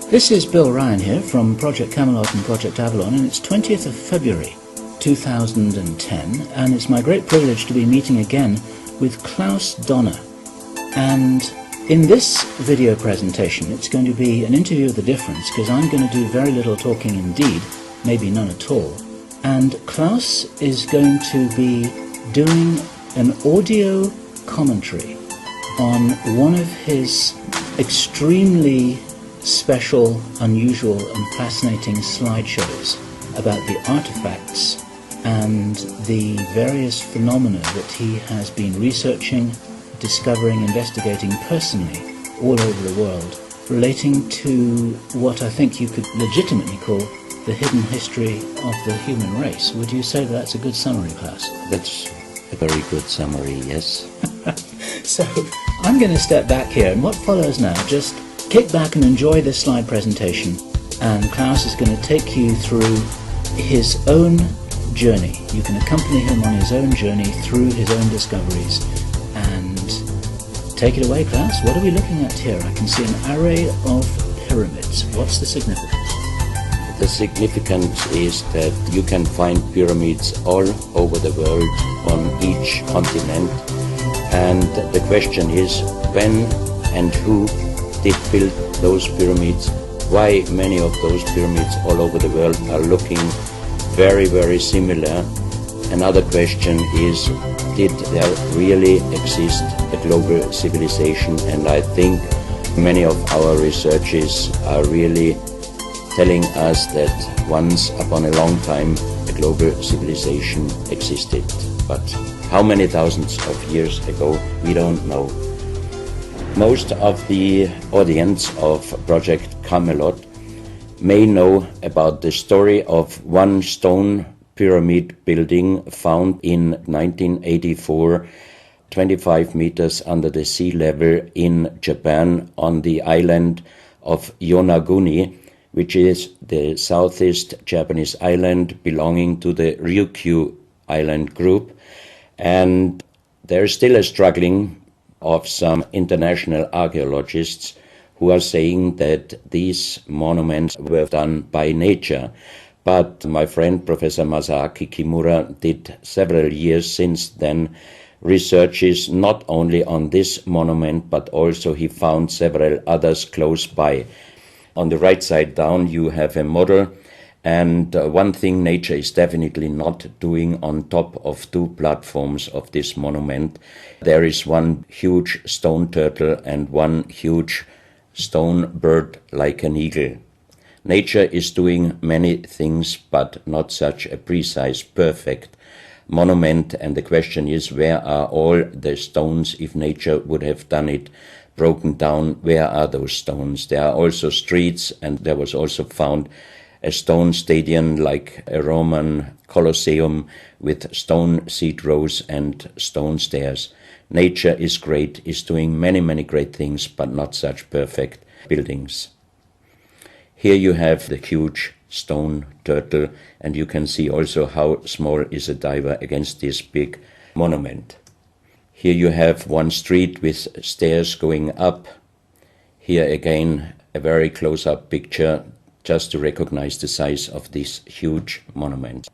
This is Bill Ryan here from Project Camelot and Project Avalon, and it's 20th of February 2010, and it's my great privilege to be meeting again with Klaus, Dona. And in this video presentation, it's going to be an interview of the difference, because I'm going to do very little talking indeed, maybe none at all. And Klaus is going to be doing an audio commentary on one of his extremely special, unusual and fascinating slideshows about the artifacts and the various phenomena that he has been researching, discovering, investigating personally all over the world, relating to what I think you could legitimately call the hidden history of the human race. Would you say that's a good summary, Klaus? That's a very good summary, yes. So I'm going to step back here, and what follows now, just kick back and enjoy this slide presentation, and Klaus is going to take you through his own journey. You can accompany him on his own journey through his own discoveries. And take it away, Klaus. What are we looking at here? I can see an array of pyramids. What's the significance? The significance is that you can find pyramids all over the world on each continent, and the question is when and who did build those pyramids, why many of those pyramids all over the world are looking very, very similar. Another question is, did there really exist a global civilization? And I think many of our researchers are really telling us that once upon a long time a global civilization existed. But how many thousands of years ago, we don't know. Most of the audience of Project Camelot may know about the story of one stone pyramid building found in 1984, 25 meters under the sea level in Japan on the island of Yonaguni, which is the southeast Japanese island belonging to the Ryukyu island group. And there is still a struggling of some international archaeologists who are saying that these monuments were done by nature. But my friend Professor Masaaki Kimura did several years since then researches not only on this monument, but also he found several others close by. On the right side down you have a model, and one thing nature is definitely not doing on top of two platforms of this monument. There is one huge stone turtle and one huge stone bird like an eagle. Nature is doing many things, but not such a precise, perfect monument. And the question is, where are all the stones? If nature would have done it broken down, where are those stones? There are also streets, and there was also found a stone stadium like a Roman Colosseum with stone seat rows and stone stairs. Nature is great, is doing many, many great things, but not such perfect buildings. Here you have the huge stone turtle, and you can see also how small is a diver against this big monument. Here you have one street with stairs going up. Here again a very close-up picture just to recognize the size of this huge monument.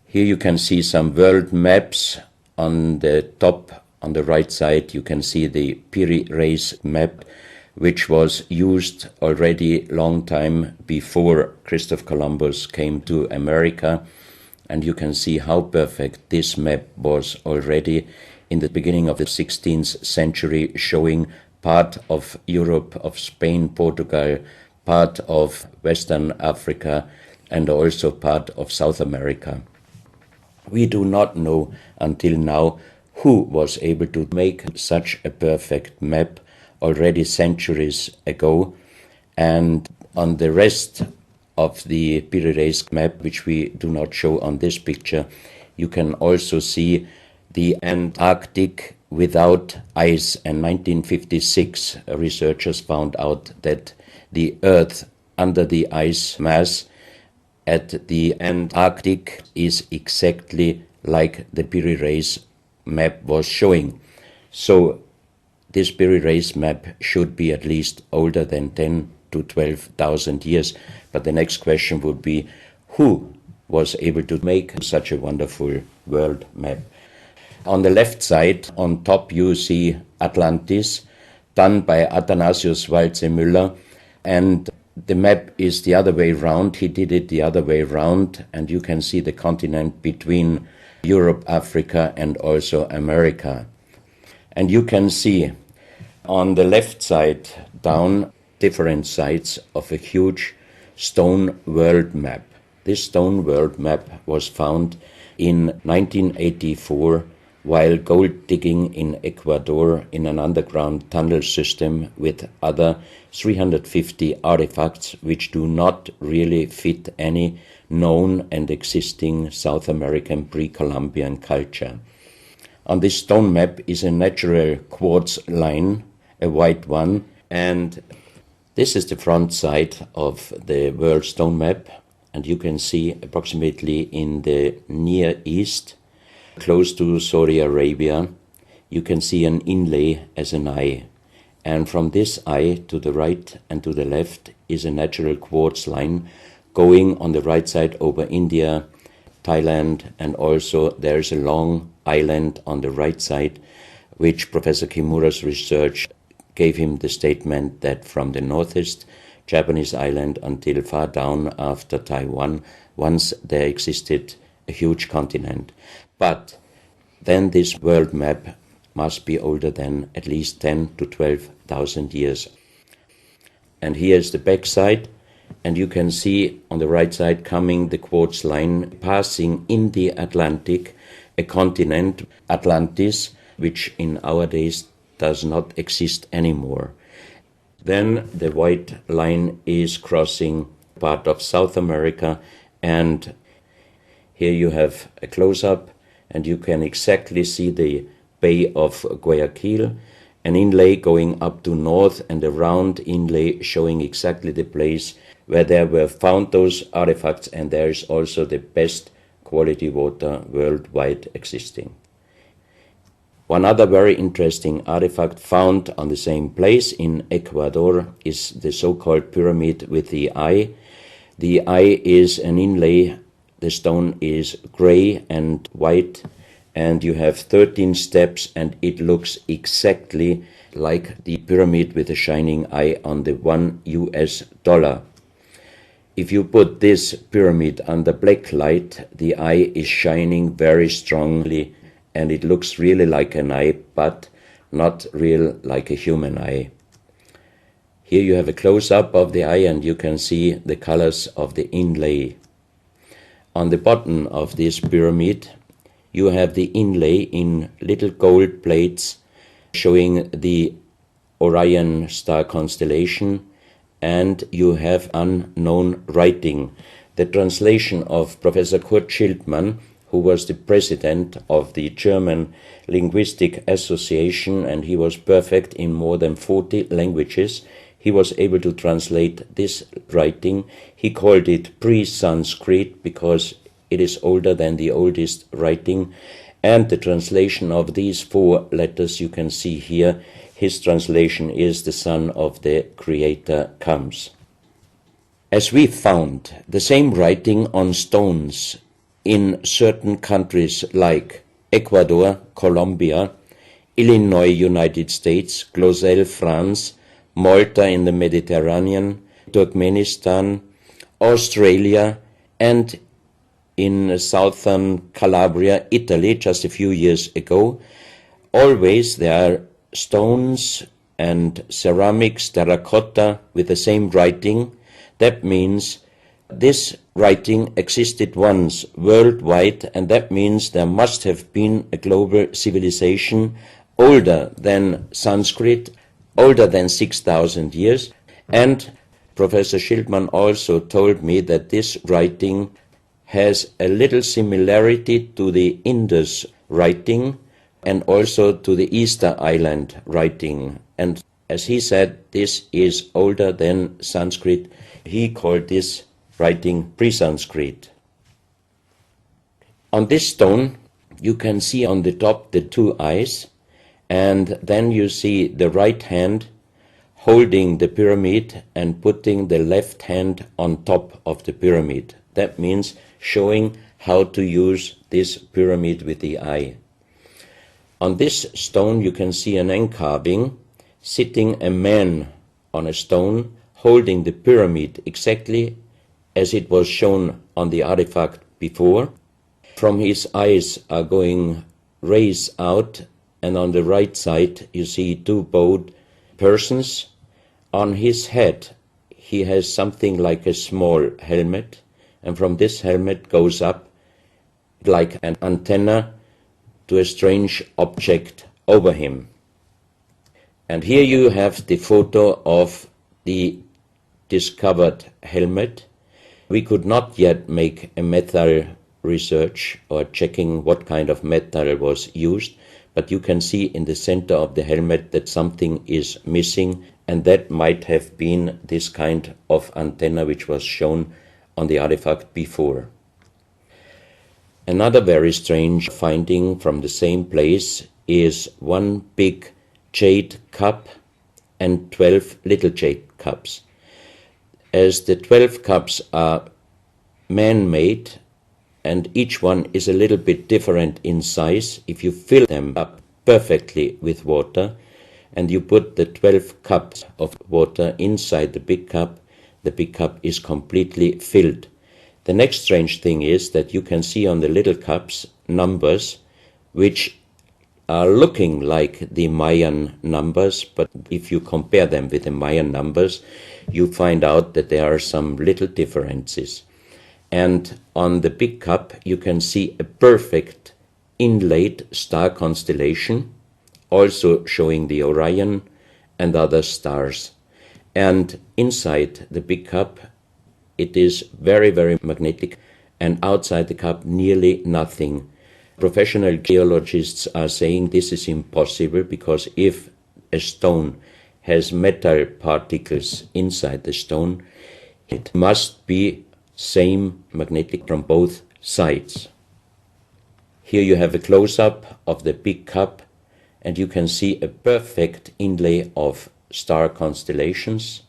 Here you can see some world maps. On the top, on the right side, you can see the Piri Reis map, which was used already long time before Christopher Columbus came to America. And you can see how perfect this map was already in the beginning of the 16th century, showing part of Europe, of Spain, Portugal, part of Western Africa, and also part of South America. We do not know until now who was able to make such a perfect map already centuries ago. And on the rest of the Piri Reis map, which we do not show on this picture, you can also see the Antarctic without ice. In 1956, researchers found out that the Earth under the ice mass at the Antarctic is exactly like the Piri Reis map was showing. So this Piri Reis map should be at least older than 10 to 12,000 years. But the next question would be, who was able to make such a wonderful world map? On the left side, on top, you see Atlantis, done by Athanasius Walzemüller, and the map is the other way round. He did it the other way round, and you can see the continent between Europe, Africa, and also America. And you can see on the left side down different sides of a huge stone world map. This stone world map was found in 1984 while gold digging in Ecuador in an underground tunnel system with other 350 artifacts which do not really fit any known and existing South American pre-Columbian culture. On this stone map is a natural quartz line, a white one, and this is the front side of the world stone map, and you can see approximately in the Near East, close to Saudi Arabia, you can see an inlay as an eye. And from this eye to the right and to the left is a natural quartz line going on the right side over India, Thailand, and also there's a long island on the right side, which Professor Kimura's research gave him the statement that from the northeast Japanese island until far down after Taiwan, once there existed a huge continent. But then this world map must be older than at least 10 to 12,000 years. And here is the back side, and you can see on the right side coming the quartz line passing in the Atlantic, a continent, Atlantis, which in our days does not exist anymore. Then the white line is crossing part of South America, and here you have a close-up, and you can exactly see the Bay of Guayaquil, an inlay going up to north and a round inlay showing exactly the place where there were found those artifacts, and there is also the best quality water worldwide existing. One other very interesting artifact found on the same place in Ecuador is the so-called pyramid with the eye. The eye is an inlay. The stone is gray and white, and you have 13 steps, and it looks exactly like the pyramid with a shining eye on the $1. If you put this pyramid under black light, the eye is shining very strongly, and it looks really like an eye, but not real like a human eye. Here you have a close-up of the eye, and you can see the colors of the inlay. On the bottom of this pyramid, you have the inlay in little gold plates showing the Orion star constellation, and you have unknown writing. The translation of Professor Kurt Schildmann, who was the president of the German Linguistic Association, and he was perfect in more than 40 languages. He was able to translate this writing. He called it pre-Sanskrit because it is older than the oldest writing. And the translation of these 4 letters you can see here, his translation is "the Son of the Creator comes." As we found the same writing on stones in certain countries like Ecuador, Colombia, Illinois, United States, Clausel, France, Malta in the Mediterranean, Turkmenistan, Australia, and in southern Calabria, Italy, just a few years ago. Always there are stones and ceramics, terracotta, with the same writing. That means this writing existed once worldwide, and that means there must have been a global civilization older than Sanskrit, older than 6,000 years. And Professor Schildmann also told me that this writing has a little similarity to the Indus writing and also to the Easter Island writing. And as he said, this is older than Sanskrit. He called this writing pre-Sanskrit. On this stone, you can see on the top the 2 eyes, and then you see the right hand holding the pyramid and putting the left hand on top of the pyramid. That means showing how to use this pyramid with the eye. On this stone you can see an engraving, sitting a man on a stone holding the pyramid exactly as it was shown on the artifact before. From his eyes are going rays out, and on the right side you see two bowed persons. On his head he has something like a small helmet, and from this helmet goes up like an antenna to a strange object over him. And here you have the photo of the discovered helmet. We could not yet make a metal research or checking what kind of metal was used, but you can see in the center of the helmet that something is missing, and that might have been this kind of antenna which was shown on the artifact before. Another very strange finding from the same place is one big jade cup and 12 little jade cups. As the 12 cups are man-made and each one is a little bit different in size, if you fill them up perfectly with water and you put the 12 cups of water inside the big cup is completely filled. The next strange thing is that you can see on the little cups numbers which are looking like the Mayan numbers, but if you compare them with the Mayan numbers, you find out that there are some little differences. And on the big cup you can see a perfect inlaid star constellation, also showing the Orion and other stars. And inside the big cup it is very, very magnetic, and outside the cup nearly nothing. Professional geologists are saying this is impossible, because if a stone has metal particles inside the stone, it must be same magnetic from both sides. Here you have a close-up of the big cup, and you can see a perfect inlay of star constellations,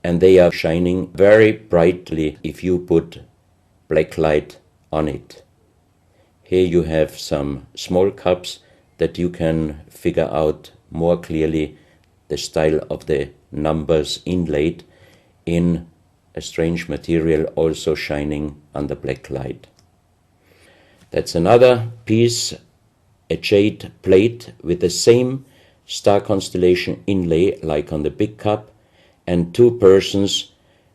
and they are shining very brightly if you put black light on it. Here you have some small cups that you can figure out more clearly the style of the numbers inlaid in a strange material, also shining under black light. That's another piece, a jade plate with the same star constellation inlay like on the big cup, and two persons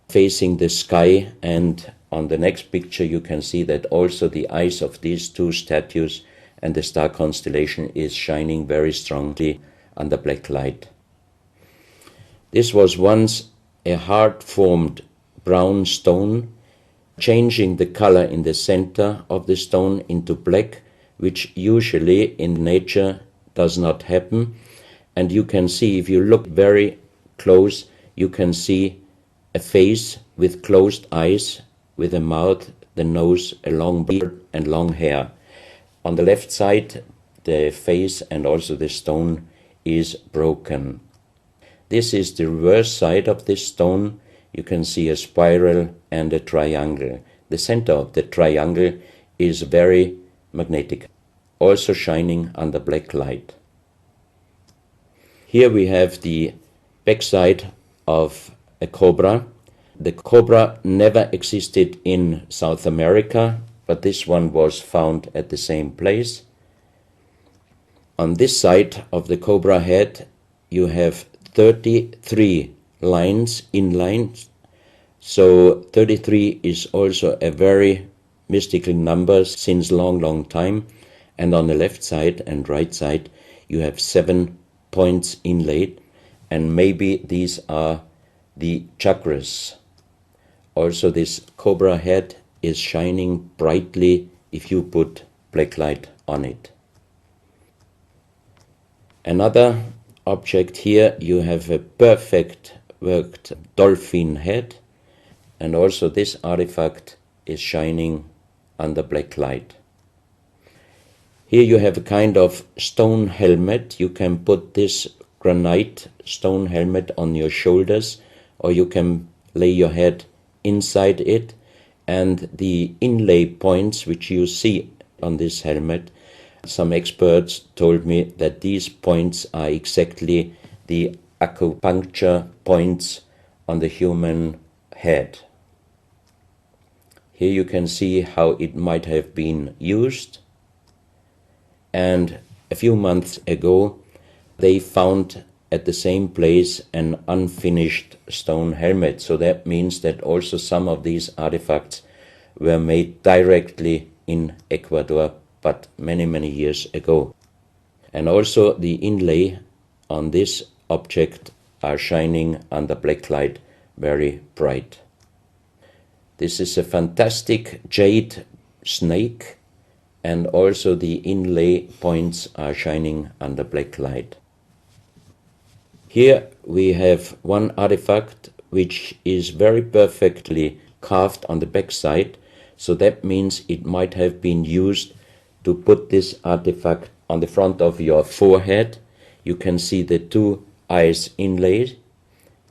facing the sky, and on the next picture you can see that also the eyes of these two statues and the star constellation is shining very strongly under black light. This was once a hard-formed brown stone, changing the color in the center of the stone into black, which usually in nature does not happen. And you can see, if you look very close, you can see a face with closed eyes, with a mouth, the nose, a long beard and long hair. On the left side, the face and also the stone is broken. This is the reverse side of this stone. You can see a spiral and a triangle. The center of the triangle is very magnetic, also shining under black light. Here we have the backside of a cobra. The cobra never existed in South America, but this one was found at the same place. On this side of the cobra head you have 33 lines, inlines. So 33 is also a very mystical number since long time. And on the left side and right side you have 7 points inlaid, and maybe these are the chakras. Also this cobra head is shining brightly if you put black light on it. Another object here, you have a perfect worked dolphin head, and also this artifact is shining under black light. Here you have a kind of stone helmet. You can put this granite stone helmet on your shoulders, or you can lay your head inside it, and the inlay points which you see on this helmet, some experts told me that these points are exactly the acupuncture points on the human head. Here you can see how it might have been used, and a few months ago they found at the same place an unfinished stone helmet. So that means that also some of these artifacts were made directly in Ecuador, but many, many years ago. And also the inlay on this object are shining under black light very bright. This is a fantastic jade snake, and also the inlay points are shining under black light. Here we have one artifact which is very perfectly carved on the back side, so that means it might have been used to put this artifact on the front of your forehead. You can see the two eyes inlaid,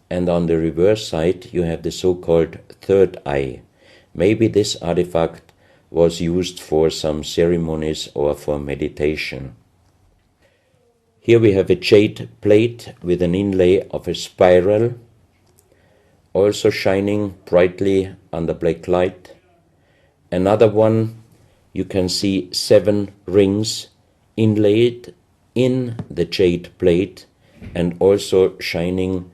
and on the reverse side you have the so-called third eye. Maybe this artifact was used for some ceremonies or for meditation. Here we have a jade plate with an inlay of a spiral, also shining brightly under black light. Another one, you can see 7 rings inlaid in the jade plate and also shining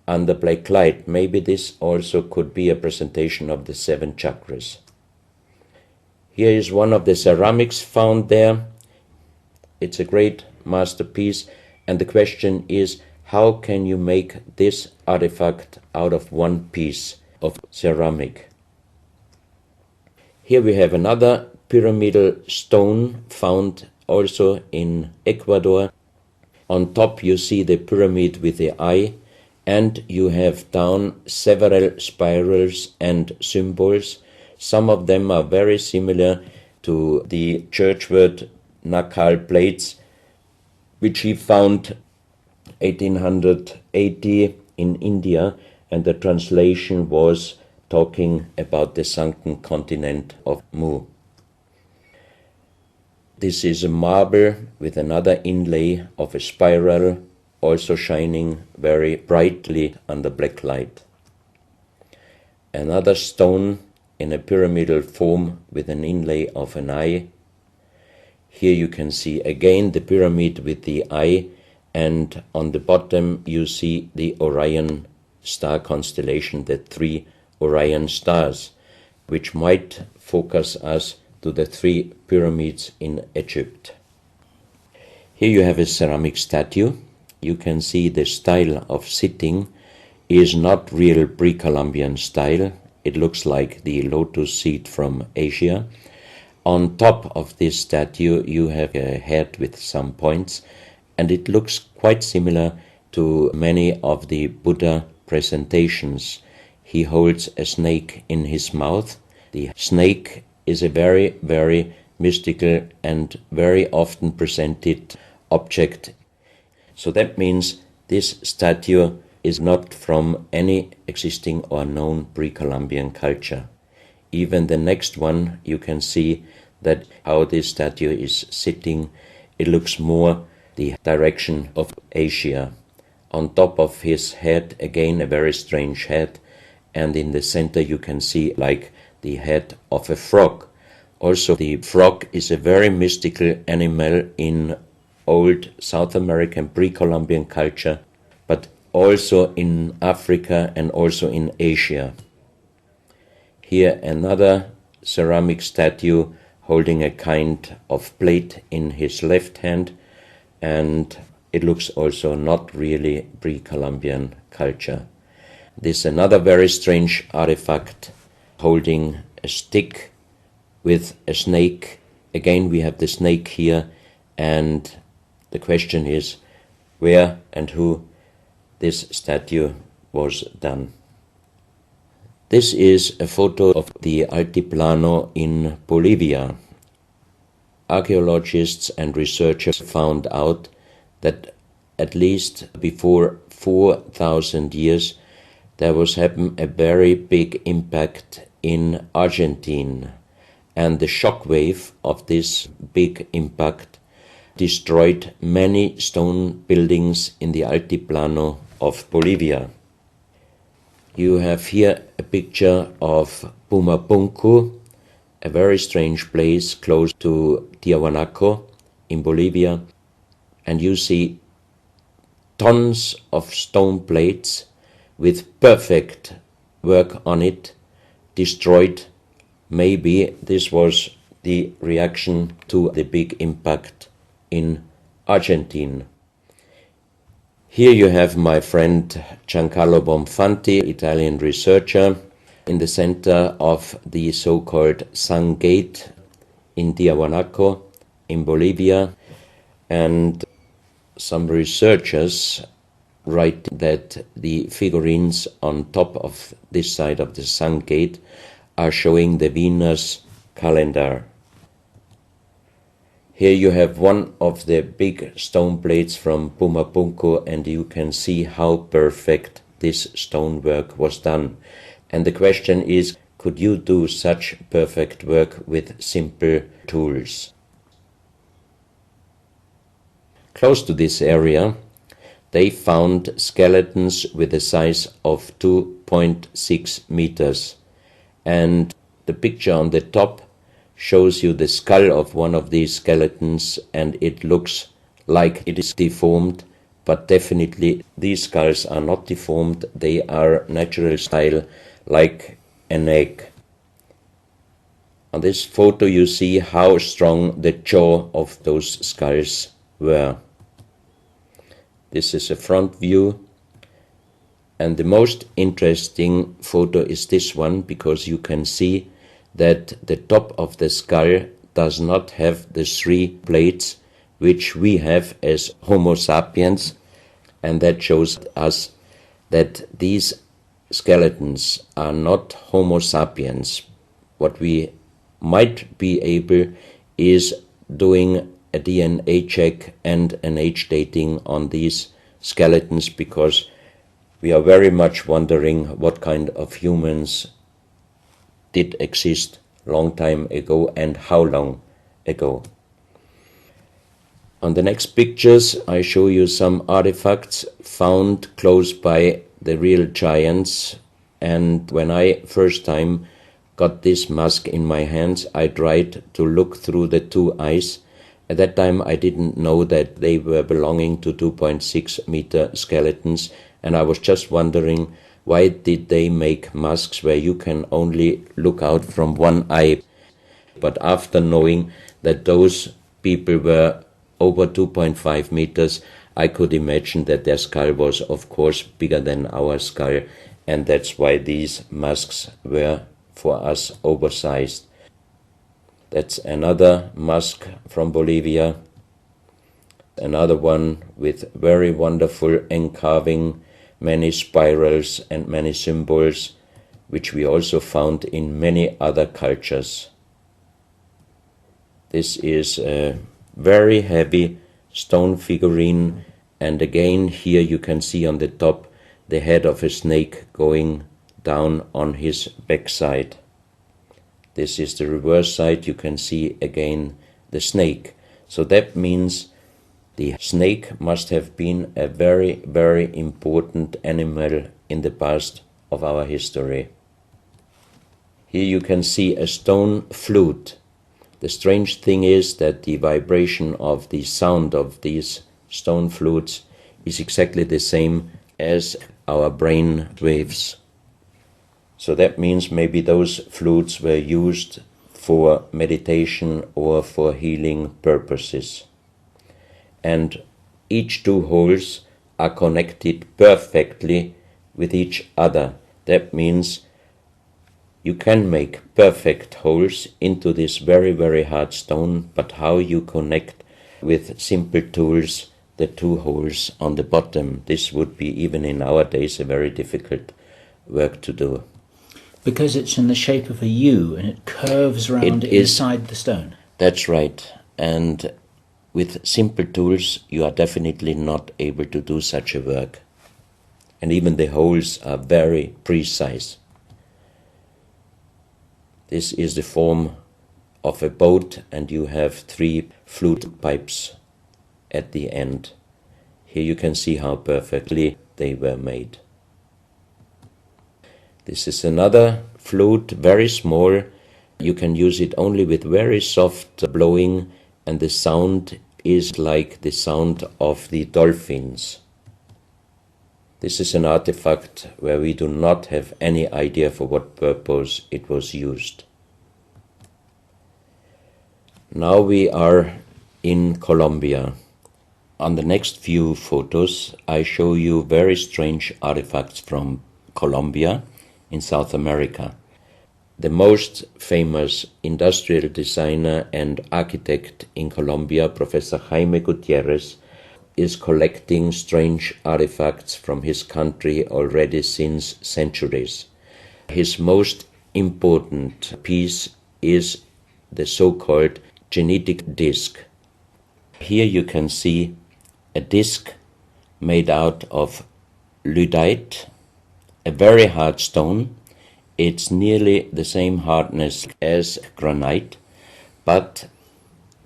under black light. Maybe this also could be a presentation of the 7 chakras. Here is one of the ceramics found there. It's a great masterpiece, and the question is, how can you make this artifact out of one piece of ceramic? Here we have another pyramidal stone found also in Ecuador. On top you see the pyramid with the eye, and you have down several spirals and symbols. Some of them are very similar to the churchward Nakal plates, which he found 1880 in India, and the translation was talking about the sunken continent of Mu. This is a marble with another inlay of a spiral, also shining very brightly under black light. Another stone in a pyramidal form with an inlay of an eye. Here you can see again the pyramid with the eye, and on the bottom you see the Orion star constellation, the 3 Orion stars, which might focus us to the 3 pyramids in Egypt. Here you have a ceramic statue. You can see the style of sitting is not real pre-Columbian style. It looks like the lotus seat from Asia. On top of this statue you have a head with some points, and it looks quite similar to many of the Buddha presentations. He holds a snake in his mouth. The snake is a very, very mystical and very often presented object. So that means this statue is not from any existing or known pre-Columbian culture. Even the next one, you can see that how this statue is sitting, it looks more the direction of Asia. On top of his head, again a very strange head, and in the center you can see like the head of a frog. Also the frog is a very mystical animal in old South American pre-Columbian culture, but also in Africa and also in Asia. Here another ceramic statue holding a kind of plate in his left hand, and it looks also not really pre-Columbian culture. This is another very strange artifact holding a stick with a snake. Again we have the snake here, and the question is where and who this statue was done. This is a photo of the Altiplano in Bolivia. Archaeologists and researchers found out that at least before 4,000 years, there was happen a very big impact in Argentina, and the shock wave of this big impact destroyed many stone buildings in the Altiplano of Bolivia. You have here a picture of Pumapunku, a very strange place close to Tiahuanaco in Bolivia, and you see tons of stone plates with perfect work on it destroyed. Maybe this was the reaction to the big impact in Argentina. Here you have my friend Giancarlo Bonfanti, Italian researcher, in the center of the so-called Sun Gate in Tiahuanaco in Bolivia, and some researchers write that the figurines on top of this side of the Sun Gate are showing the Venus calendar. Here you have one of the big stone plates from Pumapunku, and you can see how perfect this stonework was done. And the question is, could you do such perfect work with simple tools? Close to this area, they found skeletons with a size of 2.6 meters. And the picture on the top shows you the skull of one of these skeletons, and it looks like it is deformed, but definitely these skulls are not deformed. They are natural style, like an egg. On this photo you see how strong the jaw of those skulls were. This is a front view, and the most interesting photo is this one, because you can see that the top of the skull does not have the 3 plates which we have as Homo sapiens, and that shows us that these skeletons are not Homo sapiens. What we might be able is doing a DNA check and an age dating on these skeletons, because we are very much wondering what kind of humans did exist long time ago and how long ago. On the next pictures I show you some artifacts found close by the real giants, and when I first time got this mask in my hands, I tried to look through the 2 eyes. At that time I didn't know that they were belonging to 2.6 meter skeletons, and I was just wondering, why did they make masks where you can only look out from 1 eye? But after knowing that those people were over 2.5 meters, I could imagine that their skull was of course bigger than our skull, and that's why these masks were for us oversized. That's another mask from Bolivia, another one with very wonderful encarving, many spirals and many symbols, which we also found in many other cultures. This is a very heavy stone figurine, and again here you can see on the top the head of a snake going down on his backside. This is the reverse side. You can see again the snake. So that means the snake must have been a very, very important animal in the past of our history. Here you can see a stone flute. The strange thing is that the vibration of the sound of these stone flutes is exactly the same as our brain waves. So that means maybe those flutes were used for meditation or for healing purposes. And each 2 holes are connected perfectly with each other. That means you can make perfect holes into this very, very hard stone, but how you connect with simple tools the 2 holes on the bottom, this would be even in our days a very difficult work to do. Because it's in the shape of a U and it curves around inside the stone. That's right. And with simple tools, you are definitely not able to do such a work. And even the holes are very precise. This is the form of a boat, and you have 3 flute pipes at the end. Here you can see how perfectly they were made. This is another flute, very small. You can use it only with very soft blowing, and the sound is like the sound of the dolphins. This is an artifact where we do not have any idea for what purpose it was used. Now we are in Colombia. On the next few photos, I show you very strange artifacts from Colombia in South America. The most famous industrial designer and architect in Colombia, Professor Jaime Gutierrez, is collecting strange artifacts from his country already since centuries. His most important piece is the so-called genetic disc. Here you can see a disc made out of lyddite, a very hard stone. It's nearly the same hardness as granite, but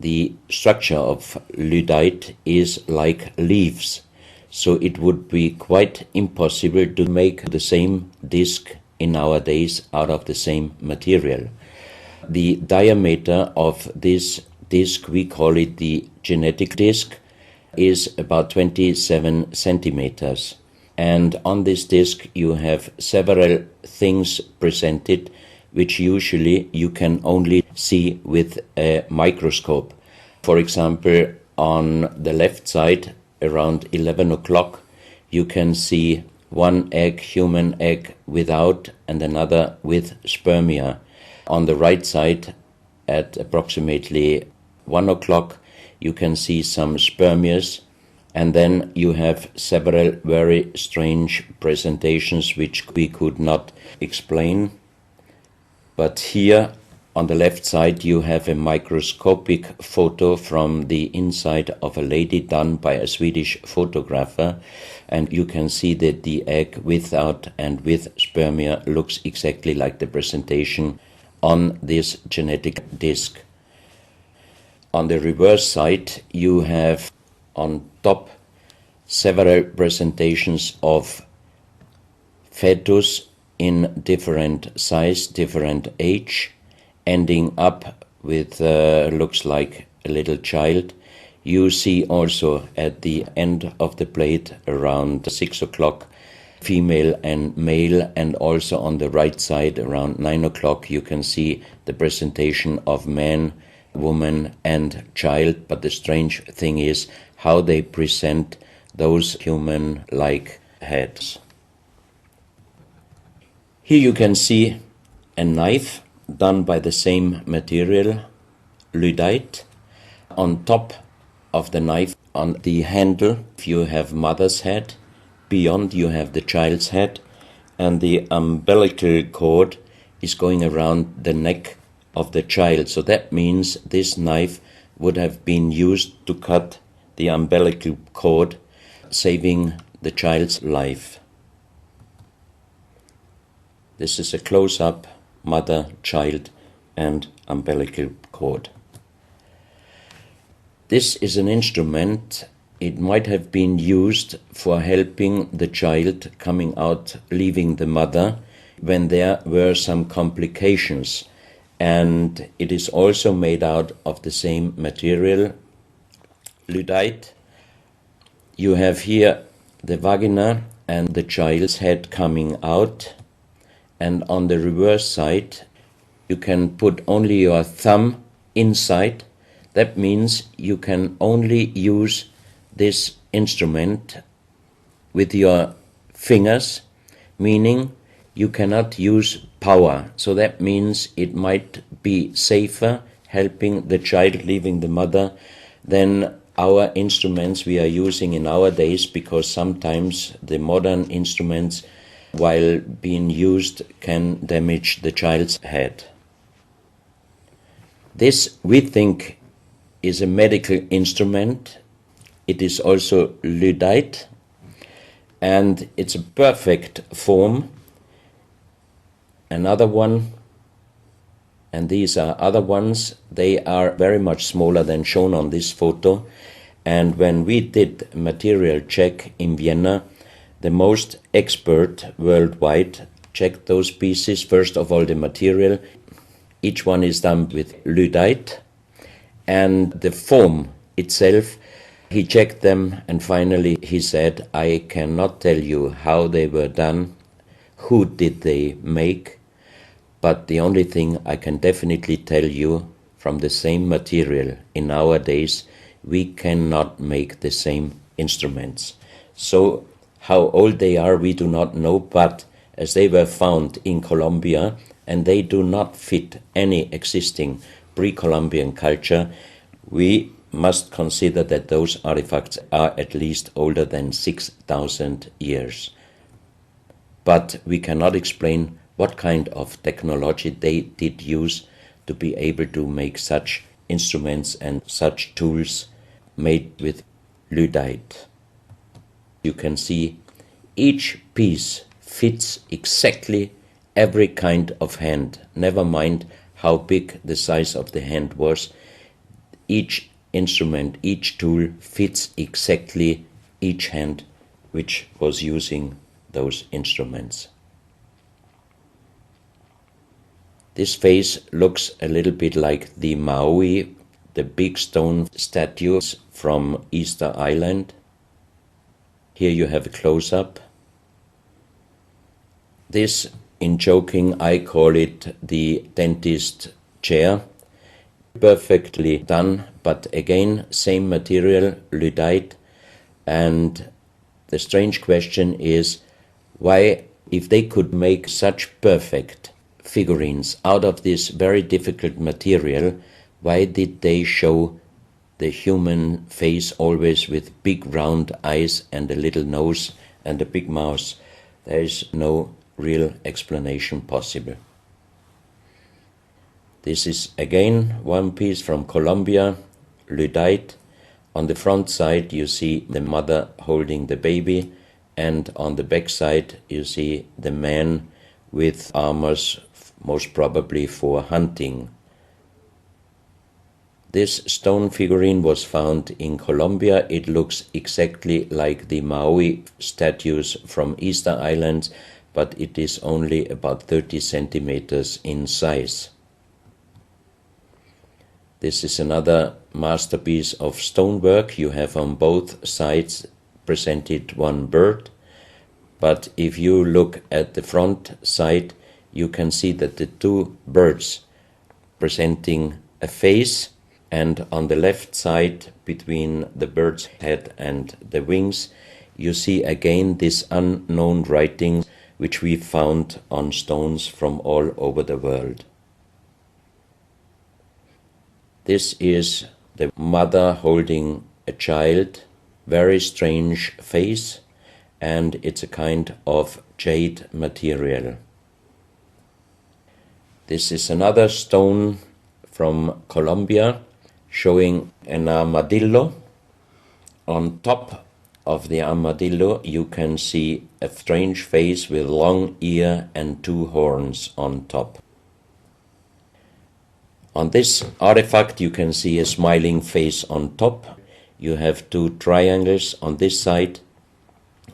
the structure of lyddite is like leaves, so it would be quite impossible to make the same disc in our days out of the same material. The diameter of this disc, we call it the genetic disc, is about 27 centimeters. And on this disc you have several things presented which usually you can only see with a microscope. For example, on the left side, around 11 o'clock, you can see one egg, human egg, without, and another with spermia. On the right side, at approximately 1 o'clock, you can see some spermias, and then you have several very strange presentations which we could not explain. But here on the left side you have a microscopic photo from the inside of a lady done by a Swedish photographer, and you can see that the egg without and with spermia looks exactly like the presentation on this genetic disc. On the reverse side you have on top several presentations of fetus in different size, different age, ending up with looks like a little child. You see also at the end of the plate around 6 o'clock female and male, and also on the right side around 9 o'clock you can see the presentation of man, woman and child. But the strange thing is how they present those human-like heads. Here you can see a knife done by the same material, lyddite. On top of the knife, on the handle, you have mother's head. Beyond you have the child's head, and the umbilical cord is going around the neck of the child. So that means this knife would have been used to cut the umbilical cord, saving the child's life. This is a close-up mother, child and umbilical cord. This is an instrument. It might have been used for helping the child coming out, leaving the mother, when there were some complications. And it is also made out of the same material, lyddite. You have here the vagina and the child's head coming out, and on the reverse side you can put only your thumb inside. That means you can only use this instrument with your fingers, meaning you cannot use power. So that means it might be safer helping the child leaving the mother than our instruments we are using in our days, because sometimes the modern instruments, while being used, can damage the child's head. This, we think, is a medical instrument. It is also lyddite, and it's a perfect form. Another one, and these are other ones, they are very much smaller than shown on this photo. And when we did a material check in Vienna, the most expert worldwide checked those pieces. First of all, the material. Each one is done with lyddite, and the form itself, he checked them, and finally he said, I cannot tell you how they were done, who did they make, but the only thing I can definitely tell you, from the same material in our days, we cannot make the same instruments. So how old they are, we do not know, but as they were found in Colombia, and they do not fit any existing pre-Columbian culture, we must consider that those artifacts are at least older than 6,000 years. But we cannot explain what kind of technology they did use to be able to make such instruments and such tools made with lyddite. You can see each piece fits exactly every kind of hand, never mind how big the size of the hand was. Each instrument, each tool fits exactly each hand which was using those instruments. This face looks a little bit like the Maui, the big stone statues from Easter Island. Here you have a close-up. This, in joking, I call it the dentist chair. Perfectly done, but again, same material, lyddite. And the strange question is, why, if they could make such perfect figurines out of this very difficult material, why did they show the human face always with big round eyes and a little nose and a big mouth? There is no real explanation possible. This is again one piece from Colombia, lyddite. On the front side you see the mother holding the baby, and on the back side you see the man with armors, most probably for hunting. This stone figurine was found in Colombia. It looks exactly like the Maui statues from Easter Islands, but it is only about 30 centimeters in size. This is another masterpiece of stonework. You have on both sides presented one bird, but if you look at the front side, you can see that the two birds presenting a face, and on the left side, between the bird's head and the wings, you see again this unknown writing which we found on stones from all over the world. This is the mother holding a child, very strange face, and it's a kind of jade material. This is another stone from Colombia showing an armadillo. On top of the armadillo you can see a strange face with long ear and two horns on top. On this artifact you can see a smiling face on top. You have two triangles on this side,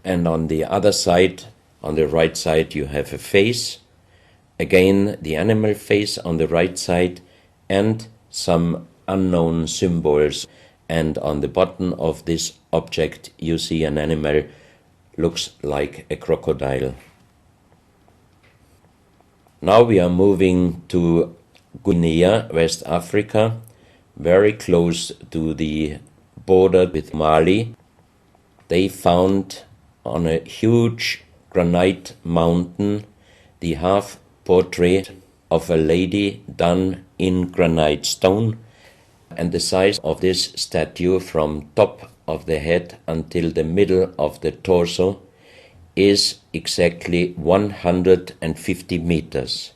and on the other side, on the right side, you have a face. Again, the animal face on the right side, and some unknown symbols. And on the bottom of this object you see an animal, looks like a crocodile. Now we are moving to Guinea, West Africa, very close to the border with Mali. They found on a huge granite mountain the half portrait of a lady done in granite stone, and the size of this statue from top of the head until the middle of the torso is exactly 150 meters.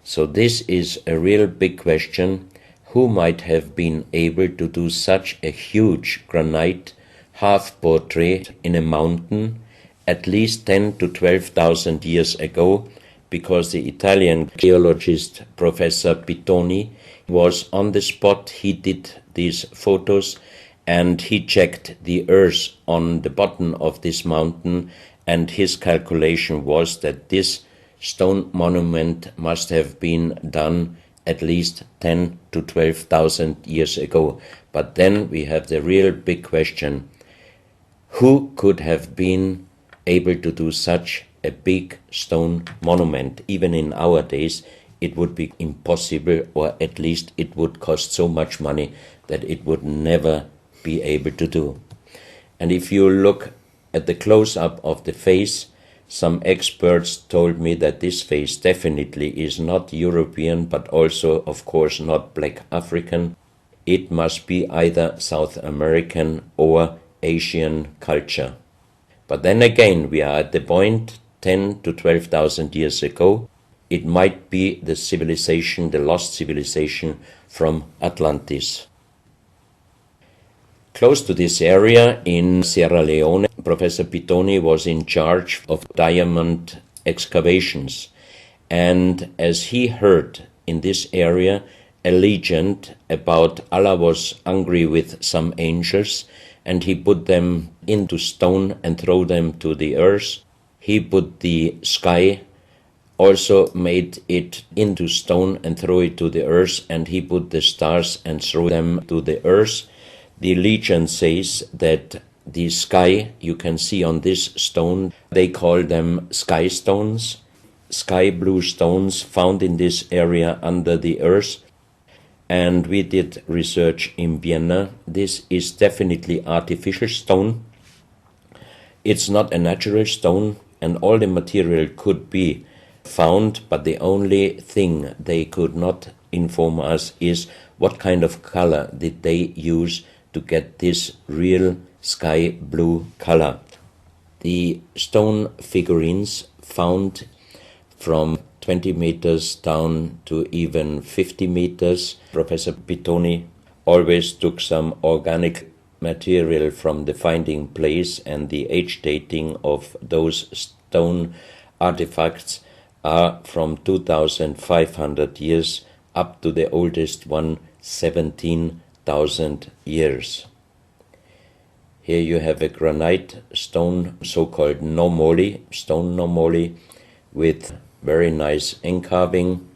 So this is a real big question. who might have been able to do such a huge granite half-portrait in a mountain at least 10 to 12,000 years ago, because the Italian geologist Professor Pittoni was on the spot. He did these photos and he checked the earth on the bottom of this mountain, and his calculation was that this stone monument must have been done at least 10 to 12,000 years ago. But then we have the real big question: who could have been able to do such a big stone monument? Even in our days, it would be impossible, or at least it would cost so much money that it would never be able to do. And if you look at the close-up of the face, some experts told me that this face definitely is not European, but also, of course, not black African. It must be either South American or Asian culture. But then again, we are at the point 10 to 12,000 years ago. It might be the civilization, the lost civilization from Atlantis. Close to this area in Sierra Leone, Professor Pittoni was in charge of diamond excavations. And as he heard in this area a legend about Allah was angry with some angels, and he put them into stone and throw them to the earth. He put the sky, also made it into stone and throw it to the earth, and he put the stars and throw them to the earth. The legend says that the sky you can see on this stone, they call them sky stones, sky blue stones found in this area under the earth. And we did research in Vienna. This is definitely artificial stone. It's not a natural stone, and all the material could be found, but the only thing they could not inform us is what kind of color did they use to get this real sky blue color. The stone figurines found from 20 meters down to even 50 meters. Professor Pittoni always took some organic material from the finding place, and the age dating of those stone artifacts are from 2,500 years up to the oldest one, 17,000 years. Here you have a granite stone, so-called nomoli, stone nomoli, with very nice encarving.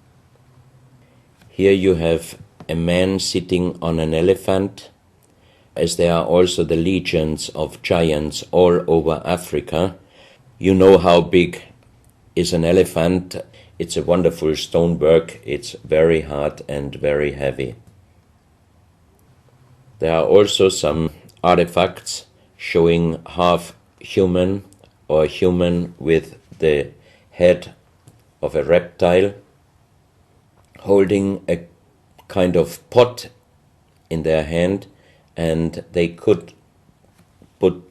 Here you have a man sitting on an elephant, as there are also the legends of giants all over Africa. You know how big is an elephant. It's a wonderful stonework. It's very hard and very heavy. There are also some artifacts showing half human or human with the head of a reptile, holding a kind of pot in their hand, and they could put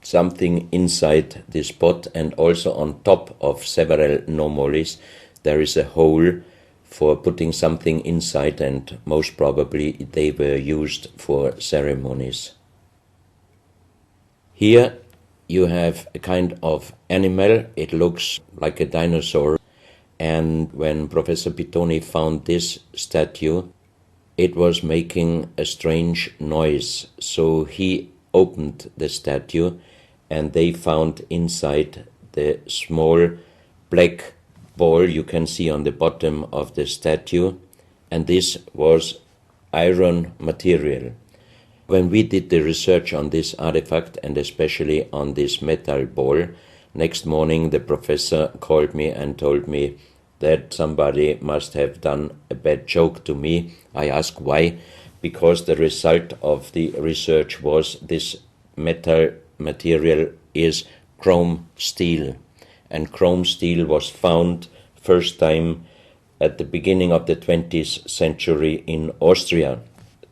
something inside this pot, and also on top of several nomolis there is a hole for putting something inside, and most probably they were used for ceremonies. Here you have a kind of animal. It looks like a dinosaur, and when Professor Pittoni found this statue, it was making a strange noise. So he opened the statue, and they found inside the small black ball you can see on the bottom of the statue, and this was iron material. When we did the research on this artifact, and especially on this metal ball, next morning the professor called me and told me that somebody must have done a bad joke to me. I asked why, because the result of the research was this metal material is chrome steel, and chrome steel was found first time at the beginning of the 20th century in Austria.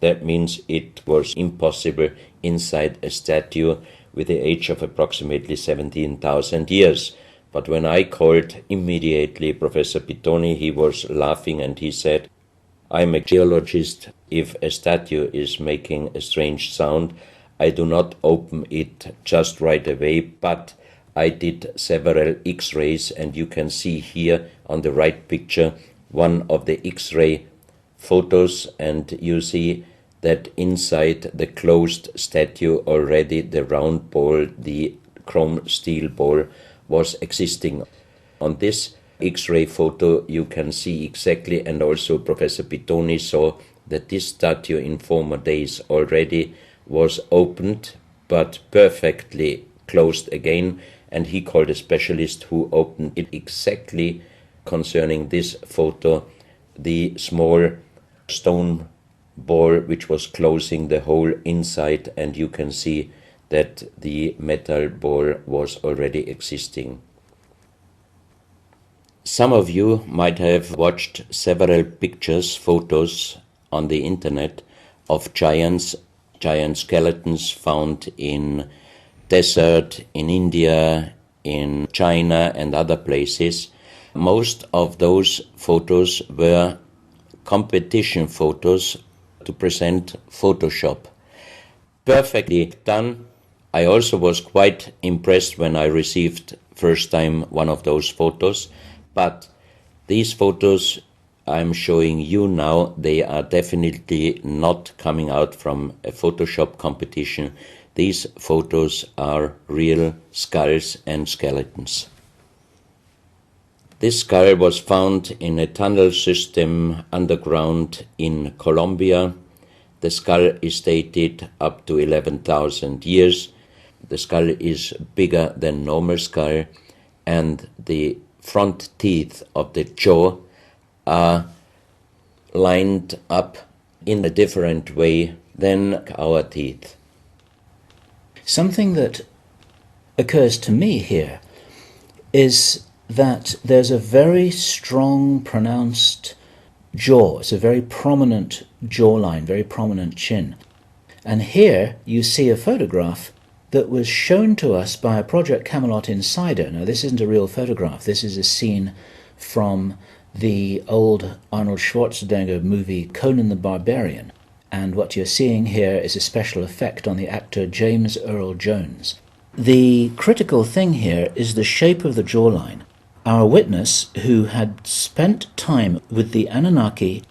That means it was impossible inside a statue with the age of approximately 17,000 years. But when I called immediately Professor Pittoni, he was laughing and he said, I'm a geologist. If a statue is making a strange sound, I do not open it just right away, but I did several X-rays, and you can see here on the right picture one of the X-ray photos, and you see that inside the closed statue already the round ball, the chrome steel ball, was existing. On this X-ray photo you can see exactly, and also Professor Pittoni saw, that this statue in former days already was opened but perfectly closed again, and he called a specialist who opened it exactly concerning this photo, the small stone ball which was closing the hole inside, and you can see that the metal ball was already existing. Some of you might have watched several pictures, photos on the internet of giant skeletons found in desert, in India, in China and other places. Most of those photos were competition photos to present Photoshop. Perfectly done. I also was quite impressed when I received first time one of those photos, but these photos I'm showing you now, they are definitely not coming out from a Photoshop competition. These photos are real skulls and skeletons. This skull was found in a tunnel system underground in Colombia. The skull is dated up to 11,000 years. The skull is bigger than normal skull, and the front teeth of the jaw are lined up in a different way than our teeth. Something that occurs to me here is that there's a very strong, pronounced jaw. It's a very prominent jawline, very prominent chin. And here you see a photograph that was shown to us by a Project Camelot insider. Now, this isn't a real photograph. This is a scene from the old Arnold Schwarzenegger movie Conan the Barbarian. And what you're seeing here is a special effect on the actor James Earl Jones. The critical thing here is the shape of the jawline. Our witness, who had spent time with the Anunnaki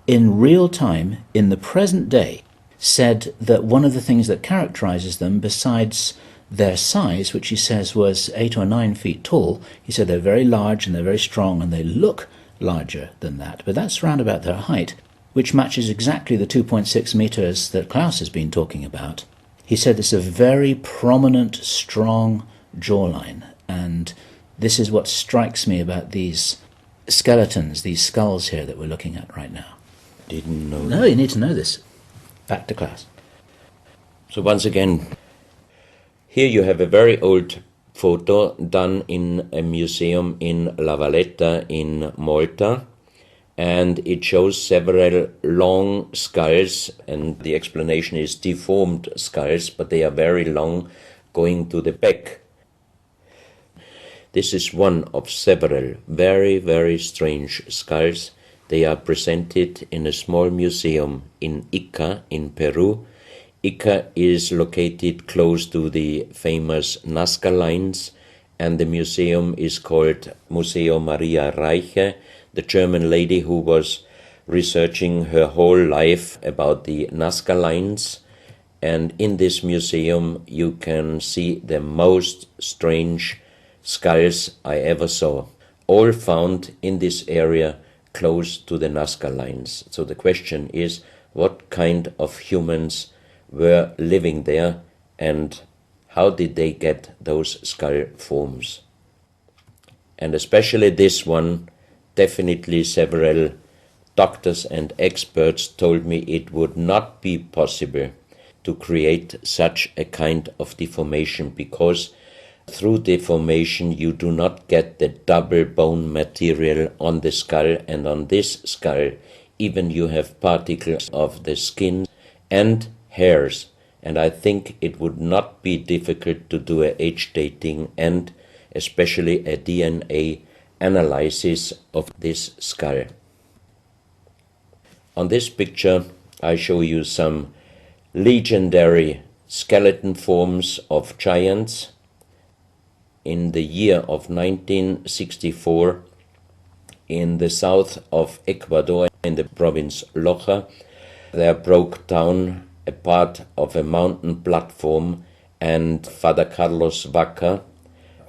in real time, in the present day, said that one of the things that characterizes them, besides their size, which he says was 8 or 9 feet tall, he said they're very large and they're very strong and they look larger than that. But that's round about their height, which matches exactly the 2.6 meters that Klaus has been talking about. He said it's a very prominent, strong jawline, and this is what strikes me about these skeletons, these skulls here that we're looking at right now. Didn't know. No, you need to know this. Back to Klaus. So once again, here you have a very old photo done in a museum in La Valletta in Malta, and it shows several long skulls, and the explanation is deformed skulls, but they are very long, going to the back. This is one of several very, very strange skulls. They are presented in a small museum in Ica in Peru. Ica is located close to the famous Nazca lines, and the museum is called Museo Maria Reiche, the German lady who was researching her whole life about the Nazca lines. And in this museum you can see the most strange skulls I ever saw, all found in this area close to the Nazca lines. So the question is, what kind of humans were living there, and how did they get those skull forms? And especially this one, definitely several doctors and experts told me it would not be possible to create such a kind of deformation, because through deformation you do not get the double bone material on the skull, and on this skull even you have particles of the skin and hairs, and I think it would not be difficult to do a age dating and especially a DNA analysis of this skull. On this picture, I show you some legendary skeleton forms of giants. In the year of 1964, in the south of Ecuador, in the province Loja, there broke down a part of a mountain platform, and Father Carlos Vaca,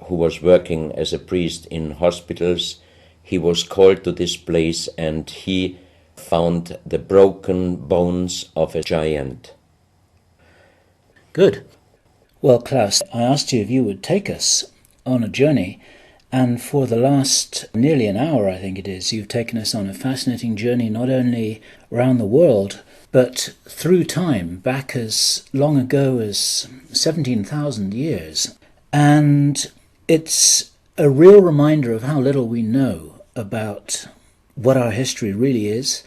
who was working as a priest in hospitals, he was called to this place and he found the broken bones of a giant. Good. Well, Klaus, I asked you if you would take us on a journey, and for the last nearly an hour, I think it is, you've taken us on a fascinating journey not only around the world, but through time, back as long ago as 17,000 years. And it's a real reminder of how little we know about what our history really is.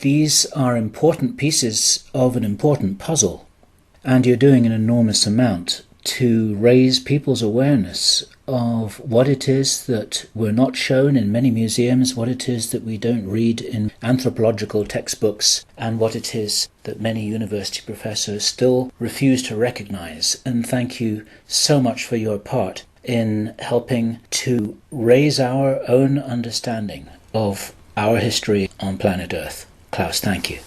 These are important pieces of an important puzzle, and you're doing an enormous amount to raise people's awareness of what it is that we're not shown in many museums, what it is that we don't read in anthropological textbooks, and what it is that many university professors still refuse to recognize. And thank you so much for your part in helping to raise our own understanding of our history on planet Earth. Klaus, thank you.